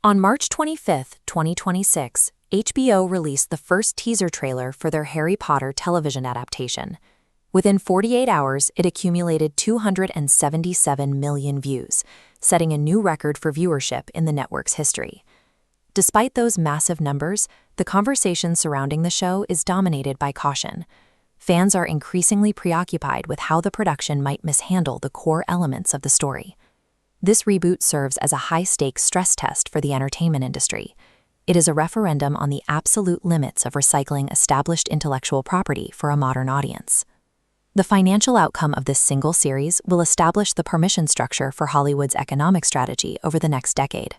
On March 25, 2026, HBO released the first teaser trailer for their Harry Potter television adaptation. Within 48 hours, it accumulated 277 million views, setting a new record for viewership in the network's history. Despite those massive numbers, the conversation surrounding the show is dominated by caution. Fans are increasingly preoccupied with how the production might mishandle the core elements of the story. This reboot serves as a high-stakes stress test for the entertainment industry. It is a referendum on the absolute limits of recycling established intellectual property for a modern audience. The financial outcome of this single series will establish the permission structure for Hollywood's economic strategy over the next decade.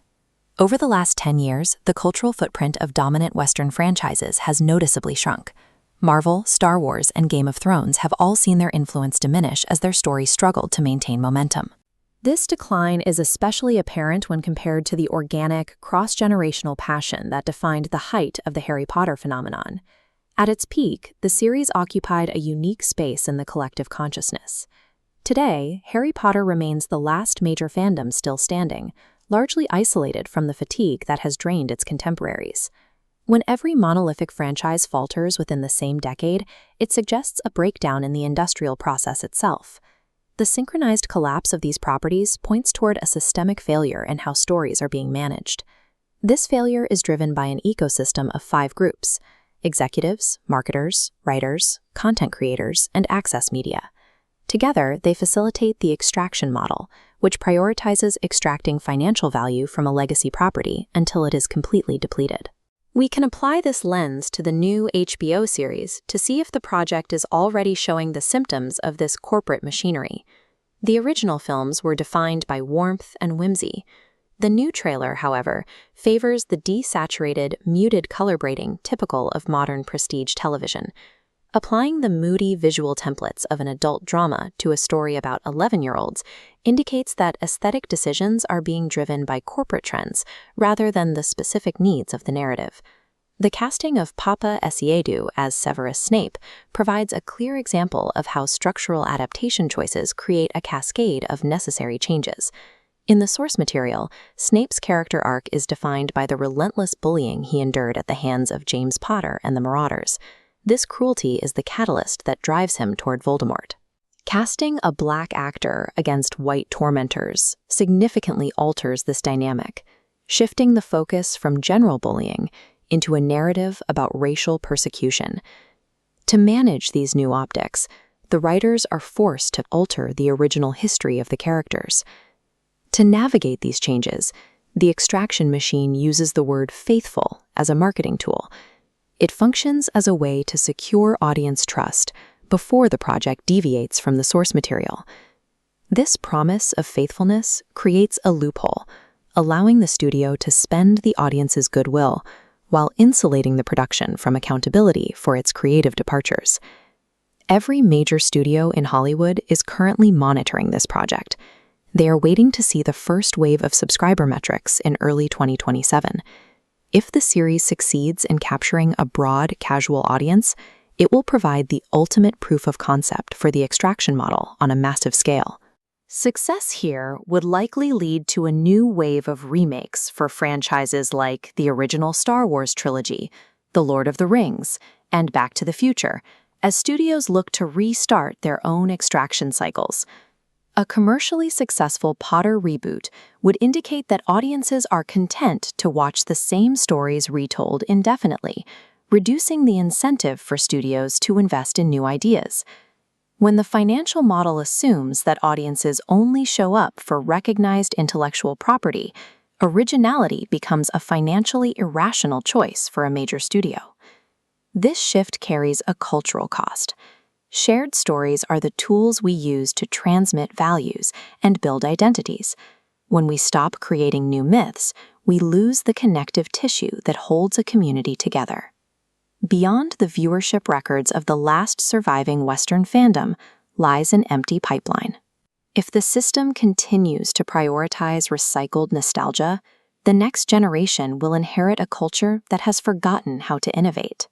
Over the last 10 years, the cultural footprint of dominant Western franchises has noticeably shrunk. Marvel, Star Wars, and Game of Thrones have all seen their influence diminish as their stories struggled to maintain momentum. This decline is especially apparent when compared to the organic, cross-generational passion that defined the height of the Harry Potter phenomenon. At its peak, the series occupied a unique space in the collective consciousness. Today, Harry Potter remains the last major fandom still standing, largely isolated from the fatigue that has drained its contemporaries. When every monolithic franchise falters within the same decade, it suggests a breakdown in the industrial process itself. The synchronized collapse of these properties points toward a systemic failure in how stories are being managed. This failure is driven by an ecosystem of 5 groups: executives, marketers, writers, content creators, and access media. Together, they facilitate the extraction model, which prioritizes extracting financial value from a legacy property until it is completely depleted. We can apply this lens to the new HBO series to see if the project is already showing the symptoms of this corporate machinery. The original films were defined by warmth and whimsy. The new trailer, however, favors the desaturated, muted color grading typical of modern prestige television. Applying the moody visual templates of an adult drama to a story about 11-year-olds indicates that aesthetic decisions are being driven by corporate trends rather than the specific needs of the narrative. The casting of Papa Essiedu as Severus Snape provides a clear example of how structural adaptation choices create a cascade of necessary changes. In the source material, Snape's character arc is defined by the relentless bullying he endured at the hands of James Potter and the Marauders. This cruelty is the catalyst that drives him toward Voldemort. Casting a black actor against white tormentors significantly alters this dynamic, shifting the focus from general bullying into a narrative about racial persecution. To manage these new optics, the writers are forced to alter the original history of the characters. To navigate these changes, the extraction machine uses the word faithful as a marketing tool. It functions as a way to secure audience trust before the project deviates from the source material. This promise of faithfulness creates a loophole, allowing the studio to spend the audience's goodwill while insulating the production from accountability for its creative departures. Every major studio in Hollywood is currently monitoring this project. They are waiting to see the first wave of subscriber metrics in early 2027. If the series succeeds in capturing a broad, casual audience, it will provide the ultimate proof of concept for the extraction model on a massive scale. Success here would likely lead to a new wave of remakes for franchises like the original Star Wars trilogy, The Lord of the Rings, and Back to the Future, as studios look to restart their own extraction cycles. A commercially successful Potter reboot would indicate that audiences are content to watch the same stories retold indefinitely, reducing the incentive for studios to invest in new ideas. When the financial model assumes that audiences only show up for recognized intellectual property, originality becomes a financially irrational choice for a major studio. This shift carries a cultural cost. Shared stories are the tools we use to transmit values and build identities. When we stop creating new myths, we lose the connective tissue that holds a community together. Beyond the viewership records of the last surviving Western fandom lies an empty pipeline. If the system continues to prioritize recycled nostalgia, the next generation will inherit a culture that has forgotten how to innovate.